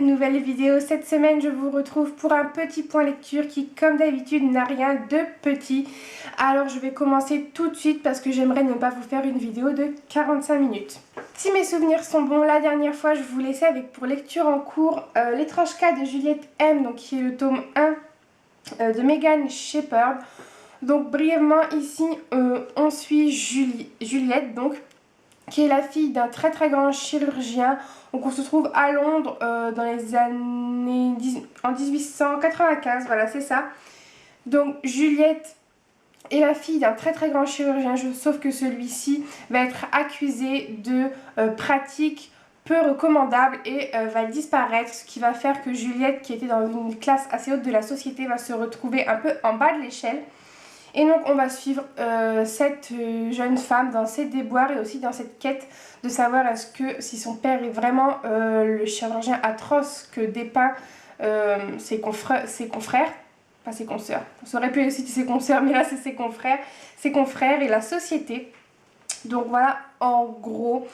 nouvelle vidéo. Cette semaine, je vous retrouve pour un petit point lecture qui, comme d'habitude, n'a rien de petit. Alors, je vais commencer tout de suite parce que j'aimerais ne pas vous faire une vidéo de 45 minutes. Si mes souvenirs sont bons, la dernière fois, je vous laissais avec pour lecture en cours L'étrange cas de Juliette M, donc qui est le tome 1 de Megan Shepherd. Donc, brièvement, ici, on suit Juliette, donc, qui est la fille d'un très grand chirurgien. Donc on se trouve à Londres dans les années en 1895, voilà c'est ça. Donc Juliette est la fille d'un très grand chirurgien, sauf que celui-ci va être accusé de pratiques peu recommandables et va disparaître, ce qui va faire que Juliette, qui était dans une classe assez haute de la société, va se retrouver un peu en bas de l'échelle. Et donc on va suivre cette jeune femme dans ses déboires et aussi dans cette quête de savoir est-ce que si son père est vraiment le chirurgien atroce que dépeint ses confrères, pas ses consoeurs, ça aurait pu citer ses consoeurs mais là c'est ses confrères et la société. Donc voilà en gros.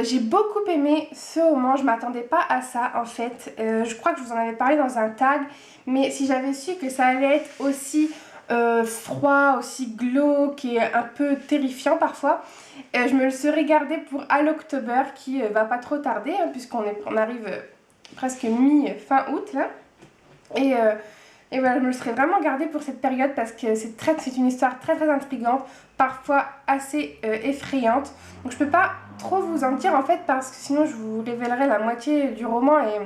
J'ai beaucoup aimé ce roman, je m'attendais pas à ça en fait. Je crois que je vous en avais parlé dans un tag, mais si j'avais su que ça allait être aussi froid, aussi glauque et un peu terrifiant parfois, je me le serais gardé pour À l'October qui va pas trop tarder hein, puisqu'on arrive presque fin août là. Et voilà, je me le serais vraiment gardé pour cette période parce que c'est une histoire très intrigante, parfois assez effrayante. Donc je peux pas trop vous en dire en fait parce que sinon je vous révélerai la moitié du roman et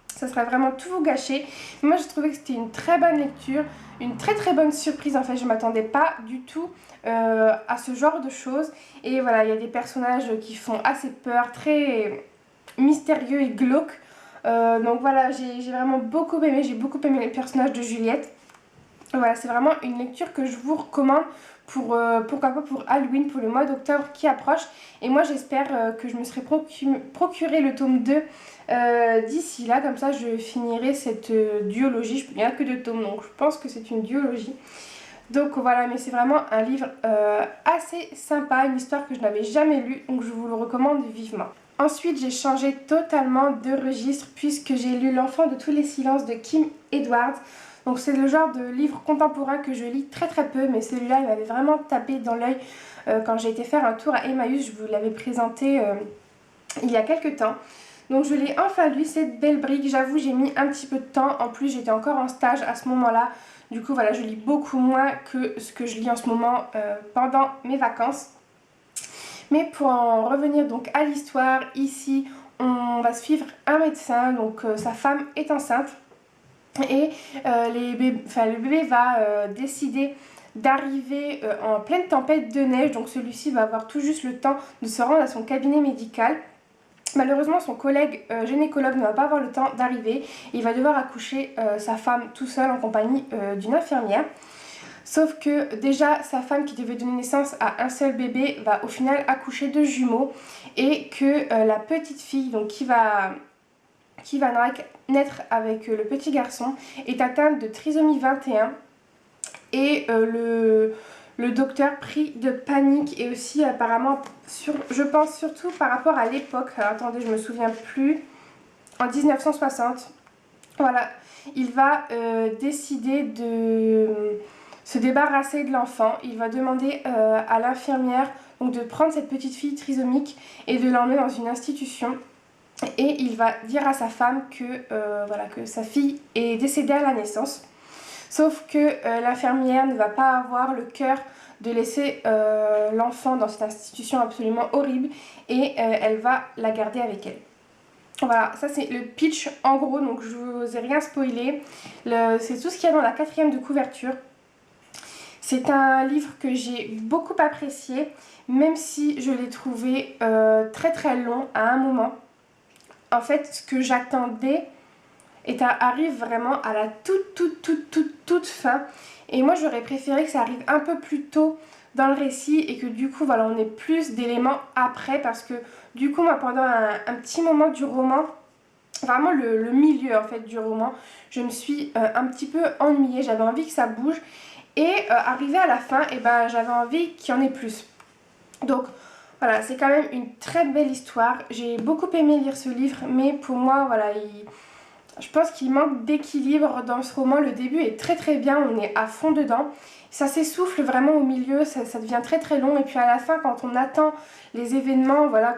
ça serait vraiment tout vous gâcher. Moi j'ai trouvé que c'était une très bonne lecture, une très bonne surprise en fait. Je m'attendais pas du tout à ce genre de choses. Et voilà, il y a des personnages qui font assez peur, très mystérieux et glauques. Donc voilà, j'ai vraiment beaucoup aimé, les personnages de Juliette. Voilà, c'est vraiment une lecture que je vous recommande pour, pourquoi pas pour Halloween, pour le mois d'octobre qui approche. Et moi j'espère que je me serai procuré le tome 2 d'ici là, comme ça je finirai cette duologie. Il n'y a que 2 tomes, donc je pense que c'est une duologie. Donc voilà, mais c'est vraiment un livre assez sympa, une histoire que je n'avais jamais lue, donc je vous le recommande vivement. Ensuite, j'ai changé totalement de registre puisque j'ai lu L'enfant de tous les silences de Kim Edwards. Donc c'est le genre de livre contemporain que je lis très peu, mais celui-là il m'avait vraiment tapé dans l'œil quand j'ai été faire un tour à Emmaüs. Je vous l'avais présenté il y a quelques temps. Donc je l'ai enfin lu, cette belle brique. J'avoue, j'ai mis un petit peu de temps. En plus, j'étais encore en stage à ce moment-là. Du coup, voilà, je lis beaucoup moins que ce que je lis en ce moment pendant mes vacances. Mais pour en revenir donc à l'histoire, ici, on va suivre un médecin. Donc sa femme est enceinte. Et le bébé va décider d'arriver en pleine tempête de neige. Donc celui-ci va avoir tout juste le temps de se rendre à son cabinet médical. Malheureusement, son collègue gynécologue ne va pas avoir le temps d'arriver. Il va devoir accoucher sa femme tout seul en compagnie d'une infirmière. Sauf que déjà, sa femme qui devait donner naissance à un seul bébé va au final accoucher de jumeaux. Et que la petite fille donc, qui va naître avec le petit garçon est atteinte de trisomie 21. Et le docteur pris de panique et aussi apparemment, je pense surtout par rapport à l'époque, attendez je me souviens plus, en 1960, voilà, il va décider de se débarrasser de l'enfant. Il va demander à l'infirmière donc, de prendre cette petite fille trisomique et de l'emmener dans une institution. Et il va dire à sa femme que, voilà, que sa fille est décédée à la naissance. Sauf que l'infirmière ne va pas avoir le cœur de laisser l'enfant dans cette institution absolument horrible et elle va la garder avec elle. Voilà, ça c'est le pitch en gros, donc je vous ai rien spoilé. C'est tout ce qu'il y a dans la 4e de couverture. C'est un livre que j'ai beaucoup apprécié, même si je l'ai trouvé très long à un moment. En fait, ce que j'attendais arrive vraiment à la toute fin. Et moi, j'aurais préféré que ça arrive un peu plus tôt dans le récit et que du coup, voilà, on ait plus d'éléments après. Parce que du coup, moi, pendant un petit moment du roman, vraiment le milieu en fait du roman, je me suis un petit peu ennuyée. J'avais envie que ça bouge. Et arrivé à la fin, et ben, j'avais envie qu'il y en ait plus. Donc voilà, c'est quand même une très belle histoire. J'ai beaucoup aimé lire ce livre, mais pour moi, voilà, je pense qu'il manque d'équilibre dans ce roman. Le début est très très bien, on est à fond dedans. Ça s'essouffle vraiment au milieu, ça devient très très long. Et puis à la fin, quand on attend les événements voilà,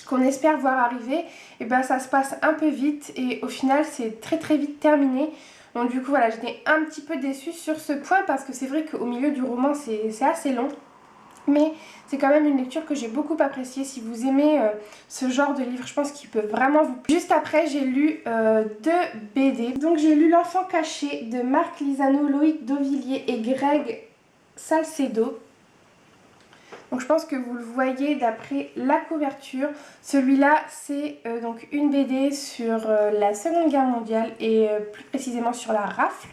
qu'on espère voir arriver, et ben ça se passe un peu vite et au final c'est très très vite terminé. Donc du coup voilà, j'étais un petit peu déçue sur ce point parce que c'est vrai qu'au milieu du roman c'est assez long. Mais c'est quand même une lecture que j'ai beaucoup appréciée. Si vous aimez ce genre de livre, je pense qu'il peut vraiment vous plaire. Juste après, j'ai lu 2 BD. Donc j'ai lu L'Enfant caché de Marc Lisano, Loïc Dauvilliers et Greg Salcedo. Donc je pense que vous le voyez d'après la couverture. Celui-là, c'est donc une BD sur la Seconde Guerre mondiale et plus précisément sur la rafle.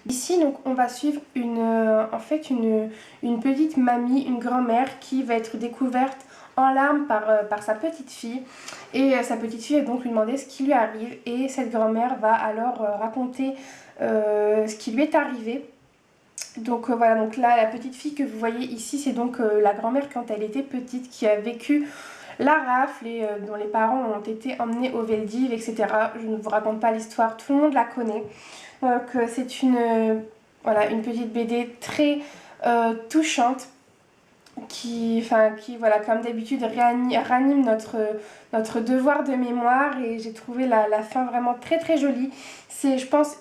Ici, donc, on va suivre en fait une petite mamie, une grand-mère qui va être découverte en larmes par sa petite fille. Et sa petite fille va donc lui demander ce qui lui arrive. Et cette grand-mère va alors raconter ce qui lui est arrivé. Donc voilà, donc là, la petite fille que vous voyez ici, c'est donc la grand-mère quand elle était petite qui a vécu la rafle et dont les parents ont été emmenés au Veldiv, etc. Je ne vous raconte pas l'histoire, tout le monde la connaît. Donc c'est voilà, une petite BD très touchante qui voilà, comme d'habitude ranime notre devoir de mémoire et j'ai trouvé la fin vraiment très très jolie. C'est je pense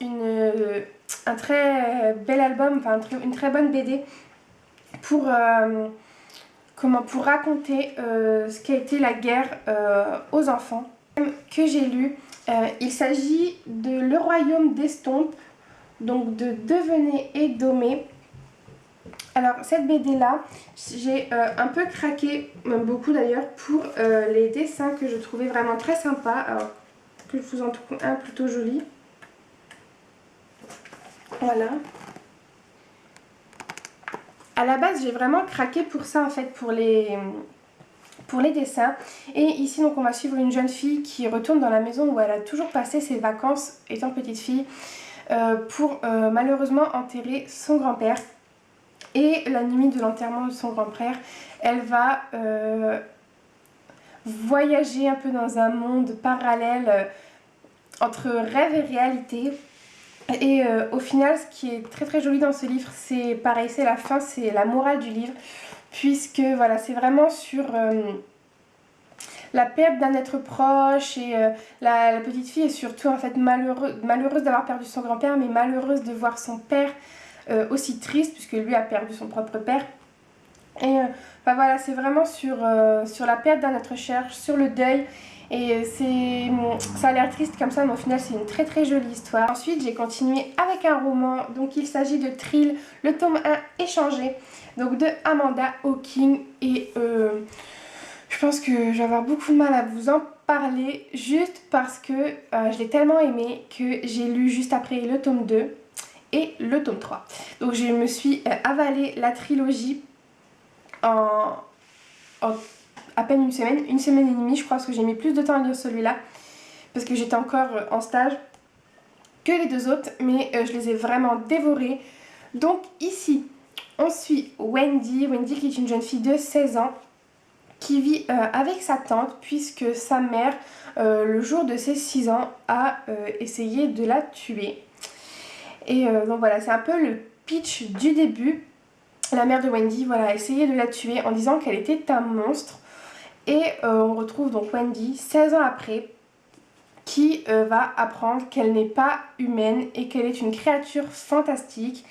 un très bel album, enfin une très bonne BD pour raconter ce qu'a été la guerre aux enfants que j'ai lu. Il s'agit de Le Royaume d'Estompes, donc de Devenez et Domé. Alors cette BD là, j'ai un peu craqué, même beaucoup d'ailleurs, pour les dessins que je trouvais vraiment très sympas. Alors que je vous en trouve un plutôt joli. Voilà. À la base j'ai vraiment craqué pour ça en fait, pour les dessins. Et ici donc on va suivre une jeune fille qui retourne dans la maison où elle a toujours passé ses vacances étant petite fille pour malheureusement enterrer son grand-père. Et la nuit de l'enterrement de son grand-père, elle va voyager un peu dans un monde parallèle entre rêve et réalité. Et au final, ce qui est très très joli dans ce livre, c'est pareil, c'est la fin, c'est la morale du livre. Puisque voilà, c'est vraiment sur la perte d'un être proche et la petite fille est surtout en fait malheureuse d'avoir perdu son grand-père, mais malheureuse de voir son père aussi triste puisque lui a perdu son propre père. Et voilà, c'est vraiment sur la perte d'un être cher, sur le deuil. Et ça a l'air triste comme ça, mais au final c'est une très très jolie histoire. Ensuite j'ai continué avec un roman, donc il s'agit de Thrill, le tome 1 échangé, donc de Amanda Hawking. Et je pense que je vais avoir beaucoup de mal à vous en parler, juste parce que je l'ai tellement aimé que j'ai lu juste après le tome 2 et le tome 3. Donc je me suis avalé la trilogie en à peine une semaine et demie je crois, parce que j'ai mis plus de temps à lire celui-là parce que j'étais encore en stage que les deux autres, mais je les ai vraiment dévorés. Donc ici on suit Wendy qui est une jeune fille de 16 ans qui vit avec sa tante puisque sa mère le jour de ses 6 ans a essayé de la tuer. Et donc voilà, c'est un peu le pitch du début. La mère de Wendy voilà, a essayé de la tuer en disant qu'elle était un monstre. Et on retrouve donc Wendy 16 ans après qui va apprendre qu'elle n'est pas humaine et qu'elle est une créature fantastique.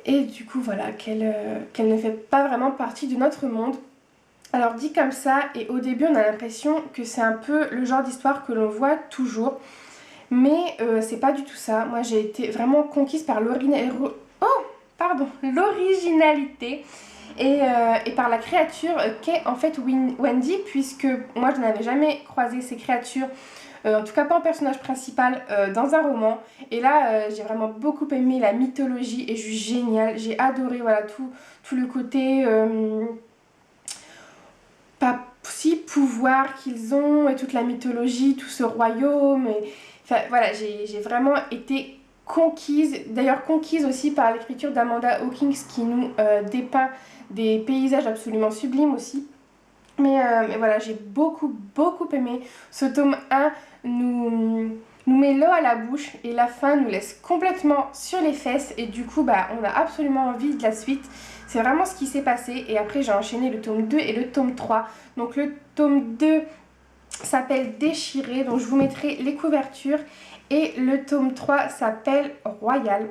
Et du coup voilà, qu'elle ne fait pas vraiment partie de notre monde. Alors dit comme ça, et au début on a l'impression que c'est un peu le genre d'histoire que l'on voit toujours. Mais c'est pas du tout ça. Moi j'ai été vraiment conquise par l'originalité et par la créature qu'est en fait Wendy, puisque moi je n'avais jamais croisé ces créatures, en tout cas pas en personnage principal dans un roman. Et là j'ai vraiment beaucoup aimé, la mythologie est juste géniale. J'ai adoré voilà, tout le côté pas si pouvoir qu'ils ont et toute la mythologie, tout ce royaume. Enfin voilà, j'ai vraiment été conquise, d'ailleurs conquise aussi par l'écriture d'Amanda Hawking qui nous dépeint des paysages absolument sublimes aussi. Mais voilà, j'ai beaucoup aimé. Ce tome 1 nous met l'eau à la bouche et la fin nous laisse complètement sur les fesses. Et du coup, bah, on a absolument envie de la suite. C'est vraiment ce qui s'est passé. Et après, j'ai enchaîné le tome 2 et le tome 3. Donc le tome 2 s'appelle Déchiré. Donc je vous mettrai les couvertures. Et le tome 3 s'appelle Royal.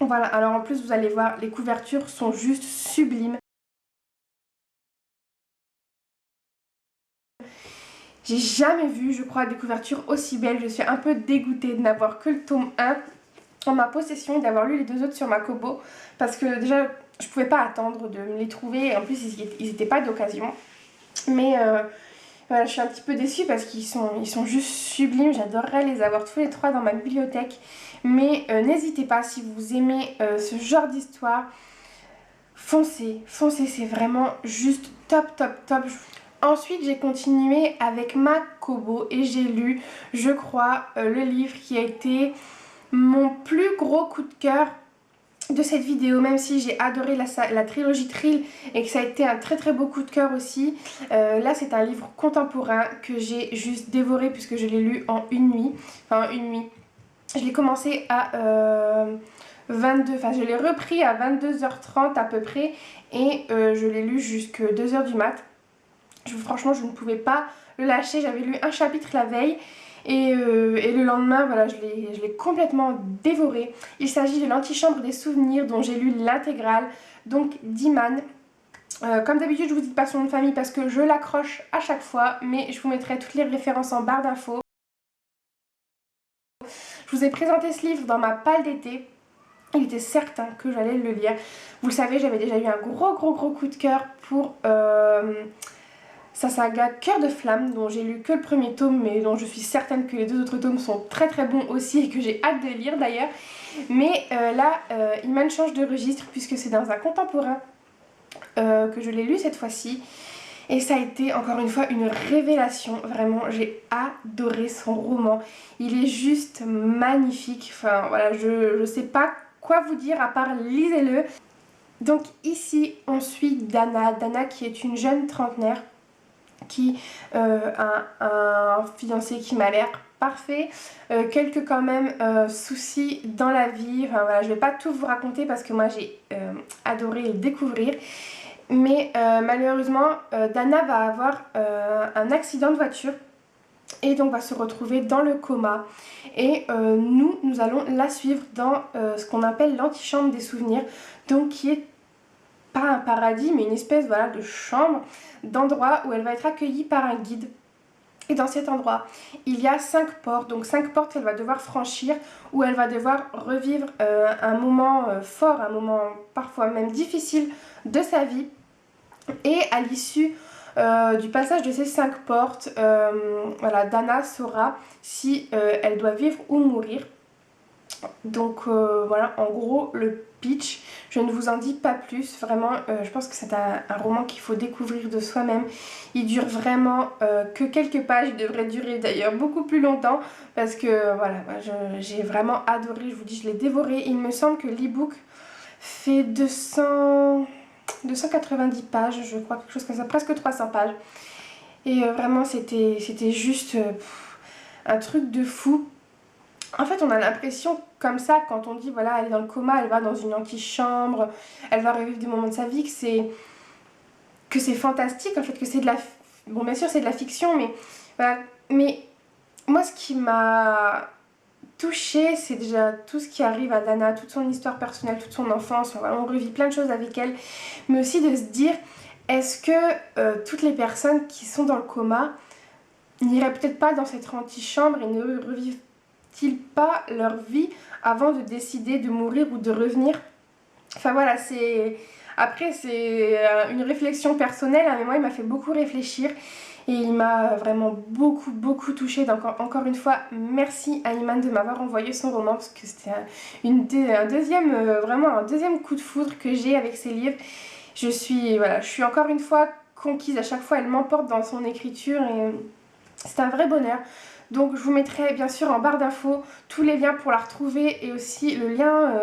Voilà, alors en plus, vous allez voir, les couvertures sont juste sublimes. J'ai jamais vu, je crois, des couvertures aussi belles. Je suis un peu dégoûtée de n'avoir que le tome 1 en ma possession et d'avoir lu les deux autres sur ma Kobo. Parce que déjà, je pouvais pas attendre de me les trouver. Et en plus, ils n'étaient pas d'occasion. Mais voilà, je suis un petit peu déçue parce qu'ils sont juste sublimes. J'adorerais les avoir tous les trois dans ma bibliothèque. Mais n'hésitez pas, si vous aimez ce genre d'histoire, foncez, c'est vraiment juste top. Ensuite, j'ai continué avec ma Kobo et j'ai lu, je crois, le livre qui a été mon plus gros coup de cœur de cette vidéo, même si j'ai adoré la trilogie Thrill et que ça a été un très beau coup de cœur aussi. Là, c'est un livre contemporain que j'ai juste dévoré puisque je l'ai lu en une nuit. Enfin, une nuit. Je l'ai commencé à 22, enfin je l'ai repris à 22h30 à peu près et je l'ai lu jusqu'à 2h du mat'. Franchement, je ne pouvais pas le lâcher. J'avais lu un chapitre la veille et le lendemain, voilà, je l'ai complètement dévoré. Il s'agit de l'Antichambre des souvenirs dont j'ai lu l'intégrale, donc d'Iman. Comme d'habitude, je vous dis pas son nom de famille parce que je l'accroche à chaque fois, mais je vous mettrai toutes les références en barre d'infos. Je vous ai présenté ce livre dans ma palle d'été. Il était certain que j'allais le lire. Vous le savez, j'avais déjà eu un gros coup de cœur pour sa saga Cœur de Flamme, dont j'ai lu que le premier tome, mais dont je suis certaine que les deux autres tomes sont très bons aussi et que j'ai hâte de lire d'ailleurs. Mais là, Iman change de registre puisque c'est dans un contemporain que je l'ai lu cette fois-ci. Et ça a été encore une fois une révélation, vraiment, j'ai adoré son roman. Il est juste magnifique, enfin voilà, je sais pas quoi vous dire à part lisez-le. Donc ici, on suit Dana qui est une jeune trentenaire qui a un fiancé qui m'a l'air parfait, quelques quand même soucis dans la vie, enfin voilà, je vais pas tout vous raconter parce que moi j'ai adoré le découvrir. Mais malheureusement, Dana va avoir un accident de voiture et donc va se retrouver dans le coma. Et nous allons la suivre dans ce qu'on appelle l'antichambre des souvenirs, donc qui est pas un paradis, mais une espèce voilà, de chambre, d'endroit où elle va être accueillie par un guide. Et dans cet endroit, il y a 5 portes, donc 5 portes qu'elle va devoir franchir, où elle va devoir revivre un moment fort, un moment parfois même difficile de sa vie. Et à l'issue du passage de ces 5 portes, voilà, Dana saura si elle doit vivre ou mourir. Donc voilà, en gros, le pitch, je ne vous en dis pas plus. Vraiment, je pense que c'est un roman qu'il faut découvrir de soi-même. Il dure vraiment que quelques pages. Il devrait durer d'ailleurs beaucoup plus longtemps parce que voilà, j'ai vraiment adoré. Je vous dis, je l'ai dévoré. Il me semble que l'e-book fait 290 pages, je crois, quelque chose comme ça, presque 300 pages. Et vraiment, c'était juste un truc de fou. En fait, on a l'impression comme ça, quand on dit, voilà, elle est dans le coma, elle va dans une antichambre, elle va revivre des moments de sa vie, que c'est fantastique, en fait, que c'est de la... Bon, bien sûr, c'est de la fiction, mais voilà. Mais moi, ce qui m'a touchée, c'est déjà tout ce qui arrive à Dana, toute son histoire personnelle, toute son enfance, voilà, on revit plein de choses avec elle, mais aussi de se dire, est-ce que toutes les personnes qui sont dans le coma n'iraient peut-être pas dans cette antichambre et ne revivent-ils pas leur vie avant de décider de mourir ou de revenir? Enfin voilà, c'est... Après, c'est une réflexion personnelle, hein, mais moi, il m'a fait beaucoup réfléchir. Et il m'a vraiment beaucoup touchée. Donc encore une fois, merci à Iman de m'avoir envoyé son roman parce que c'était vraiment un deuxième coup de foudre que j'ai avec ses livres. Je suis encore une fois conquise. À chaque fois, elle m'emporte dans son écriture et c'est un vrai bonheur. Donc je vous mettrai bien sûr en barre d'infos tous les liens pour la retrouver et aussi le lien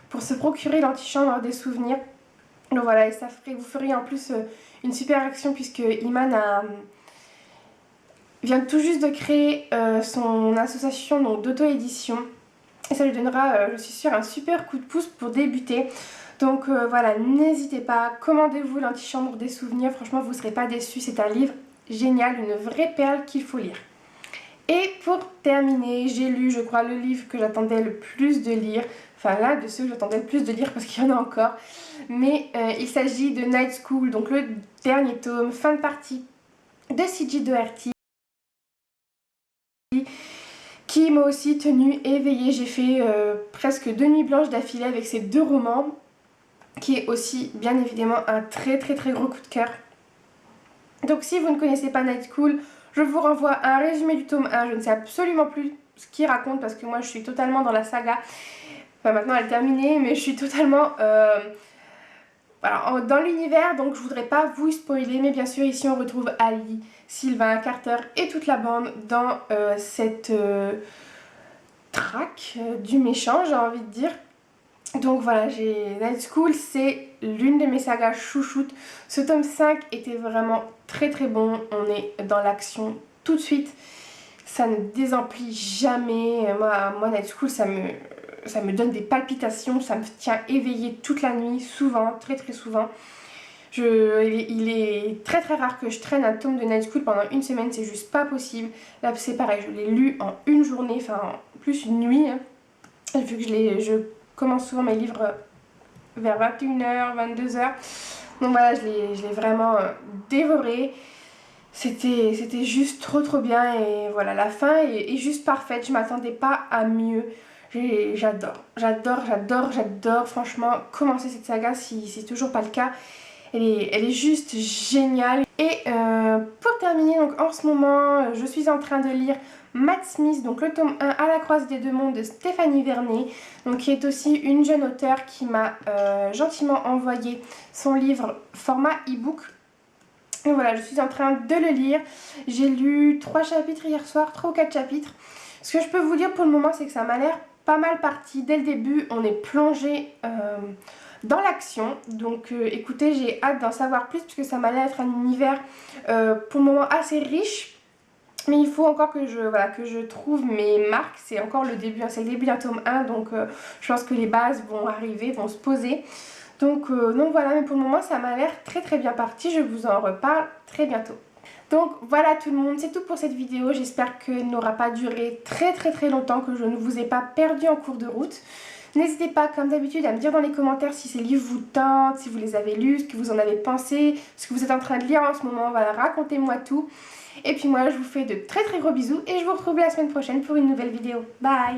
pour se procurer l'antichambre des souvenirs. Donc voilà, et vous feriez en plus une super action puisque Iman vient tout juste de créer son association d'auto-édition. Et ça lui donnera, je suis sûre, un super coup de pouce pour débuter. Donc voilà, n'hésitez pas, commandez-vous l'antichambre des souvenirs, franchement vous ne serez pas déçus, c'est un livre génial, une vraie perle qu'il faut lire. Et pour terminer, j'ai lu, je crois, le livre que j'attendais le plus de lire, enfin l'un de ceux que j'attendais le plus de lire parce qu'il y en a encore, mais il s'agit de Night School, donc le dernier tome, fin de partie de C.J. Doherty, qui m'a aussi tenue éveillée. J'ai fait presque 2 nuits blanches d'affilée avec ces 2 romans, qui est aussi bien évidemment un très gros coup de cœur. Donc si vous ne connaissez pas Night School, je vous renvoie à un résumé du tome 1, je ne sais absolument plus ce qu'il raconte parce que moi je suis totalement dans la saga. Enfin maintenant elle est terminée, mais je suis totalement voilà, dans l'univers, donc je voudrais pas vous spoiler, mais bien sûr ici on retrouve Ali, Sylvain, Carter et toute la bande dans cette traque du méchant, j'ai envie de dire. Donc voilà, Night School, c'est l'une de mes sagas chouchoutes. Ce tome 5 était vraiment très bon, on est dans l'action tout de suite. Ça ne désemplit jamais. Moi Night School, ça me donne des palpitations, ça me tient éveillée toute la nuit, souvent, très souvent. Il est très rare que je traîne un tome de Night School pendant une semaine, c'est juste pas possible. Là c'est pareil, je l'ai lu en une journée, enfin plus une nuit, hein, vu que je commence souvent mes livres vers 21h, 22h. Donc voilà, je l'ai vraiment dévoré. C'était juste trop bien et voilà, la fin est juste parfaite. Je m'attendais pas à mieux. J'adore, franchement, commencer cette saga si c'est toujours pas le cas. Elle est juste géniale. Et pour terminer, donc en ce moment, je suis en train de lire Matt Smith, donc le tome 1 à la croisée des 2 mondes de Stéphanie Vernet, donc qui est aussi une jeune auteure qui m'a gentiment envoyé son livre format e-book. Et voilà, je suis en train de le lire. J'ai lu 3 chapitres hier soir, 3 ou 4 chapitres. Ce que je peux vous dire pour le moment, c'est que ça m'a l'air pas mal parti. Dès le début, on est plongé dans l'action. Donc écoutez, j'ai hâte d'en savoir plus puisque ça m'a l'air être un univers pour le moment assez riche. Mais il faut encore que je trouve mes marques. C'est encore le début, hein, c'est le début d'un tome 1. Donc je pense que les bases vont arriver, vont se poser. Donc voilà, mais pour le moment ça m'a l'air très bien parti. Je vous en reparle très bientôt. Donc voilà tout le monde, c'est tout pour cette vidéo. J'espère qu'elle n'aura pas duré très longtemps, que je ne vous ai pas perdu en cours de route. N'hésitez pas, comme d'habitude, à me dire dans les commentaires si ces livres vous tentent, si vous les avez lus, ce que vous en avez pensé, ce que vous êtes en train de lire en ce moment. Voilà, racontez-moi tout. Et puis moi, je vous fais de très gros bisous et je vous retrouve la semaine prochaine pour une nouvelle vidéo. Bye!